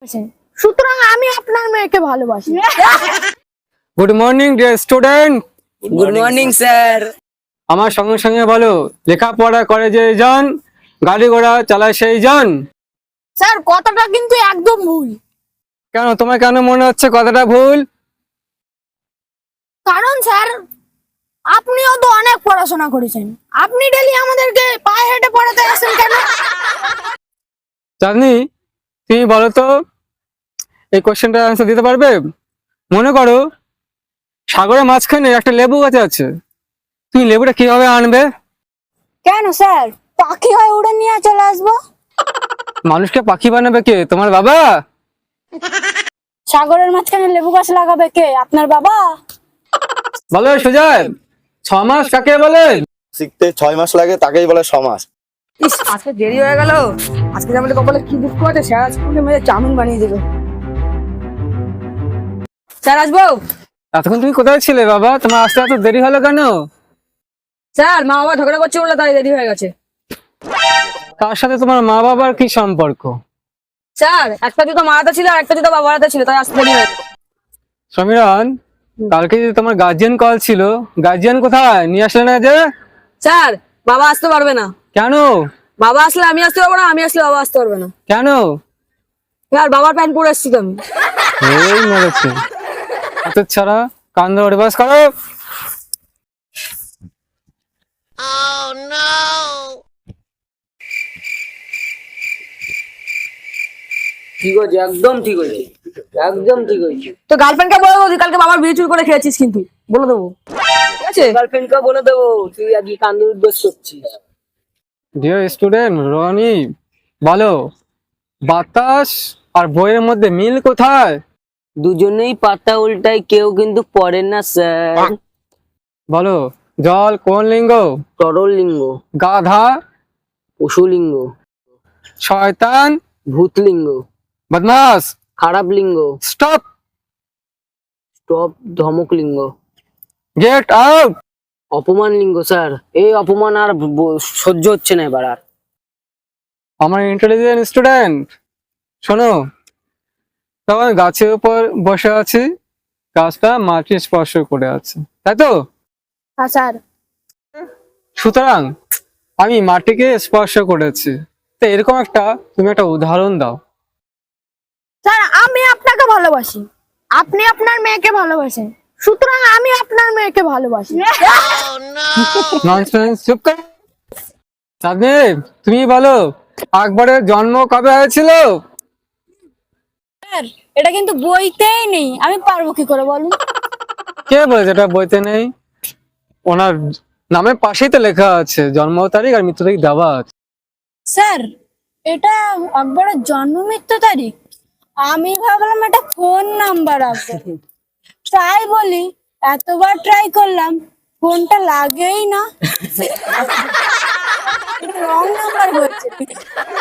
সুতরাং আমি আপনার মেয়েকে ভালোবাসি। Good morning dear student. Good morning sir. আমার সঙ্গে সঙ্গে বলো, লেখাপড়া করে যে জন, গাড়ি ঘোড়া চালায় সেই জন। স্যার কথাটা কিন্তু একদম ভুল। কেন, তোমার কেন মনে হচ্ছে কথাটা ভুল? কারণ স্যার আপনিও তো অনেক পড়াশোনা করেছেন, আপনি ডেলি আমাদেরকে পায়ে হেঁটে পড়াতে আসেন কেন? চাঁদনি, তুমি বলো তো, এই কোশ্চেনটার অ্যান্সার দিতে পারবে? মনে করো সাগরের মাঝখানে একটা লেবু গাছ আছে, তুমি লেবুটা কিভাবে আনবে? কেন স্যার, পাখি হয়ে উড়ে নিয়ে চলে আসবো। মানুষকে পাখি বানাবে কে? তোমার বাবা? সাগরের মাঝখানে লেবু গাছ লাগাবে কে? আপনার বাবা। বলো সুজয়, 6 মাস কাকে বলে? শিখতে 6 মাস লাগে, তাকেই বলে সমাজ। ইস, আজকে দেরি হয়ে গেল। আজকে আমাদের কপালে কি দুঃখ আছে, স্যার আজকে মেরে চাউমিন বানিয়ে দেবে। স্যার আসবো? এতক্ষণ তুমি কোথায় ছিলে বাবা? তোমার আসতে এত দেরি হলো কেন? স্যার মা বাবা ঝগড়া করছে বলে তাই দেরি হয়ে গেছে। তার সাথে তোমার মা বাবার কি সম্পর্ক? স্যার একটা জুতো মারাতে ছিল আর একটা জুতো বাবারাতে ছিল, তাই আসতে দেরি হয়ে গেছে। সমীরন, কালকে যে তোমার গার্জিয়ান কল ছিল, গার্জিয়ান কোথায়? নিয়ে আসলে না যে? স্যার বাবা আসতে পারবে না। কেন? বাবা আসলে আমি আসতে পারবো না, আমি আসলে বাবা আসতে পারবে না। কেন? স্যার বাবার প্যান্ট পরে এসছি তো আমি। এই মেরেছে হাতের ছাড়া, কান ধরে বাস করো। ঠিক আছে, একদম ঠিক হয়েছে, একদম ঠিক হয়েছে। তো গার্লফ্রেন্ডকে বলে দেবো তুই কালকে বাবার বিয়ে চুরি করে খেয়েছিস, কিন্তু বলে দেবো, ঠিক আছে? গার্লফ্রেন্ডকে বলে দেবো তুই আজকে কান্দুর দোষ করছিস। ডিয়ার স্টুডেন্ট রনি, বলো বাতাস আর বইয়ের মধ্যে মিল কোথায়? দুজনেই পাতা উল্টায়, কেউ কিন্তু পড়ে না স্যার। বলো জল কোন লিঙ্গ? তরল লিঙ্গ। গাধা? পশুলিঙ্গ। শয়তান? ভূতলিঙ্গ। বদমাস? খারাপ লিঙ্গ। স্টপ, স্টপ ধমক লিঙ্গ। Get out. অপমান লিঙ্গ স্যার, এই অপমান আর সহ্য হচ্ছে না এবার আর। আমার ইন্টেলিজেন্ট স্টুডেন্ট শোনো, তখন গাছের উপর বসে আছি, গাছটা মাটি স্পর্শ করে আছে, তাই তো? হ্যাঁ স্যার। সুতরাং আমি মাটিকে স্পর্শ করেছি, তো এরকম একটা তুমি একটা উদাহরণ দাও। স্যার আমি আপনাকে ভালোবাসি, আপনি আপনার মেয়েকে ভালোবাসেন, সুতরাং আমি আপনার মেয়েকে ভালোবাসি। ননসেন্স, চুপ কর। চাঁদনি, তুমি বলো আকবরের জন্ম কবে হয়েছিল? স্যার এটা কিন্তু বইতেই নেই, আমি পারবো কি করে বলুন? কে বলেছে এটা বইতে নেই? ওনার নামের পাশেই তো লেখা আছে জন্ম তারিখ আর মৃত্যু তারিখ দেওয়া আছে। স্যার এটা আকবরের জন্ম মৃত্যু তারিখ, আমি ভাবলাম এটা ফোন নাম্বার আছে। ট্রাই বলি, এতবার ট্রাই করলাম, ফোনটা লাগেই না। রং নাম্বার বলছে।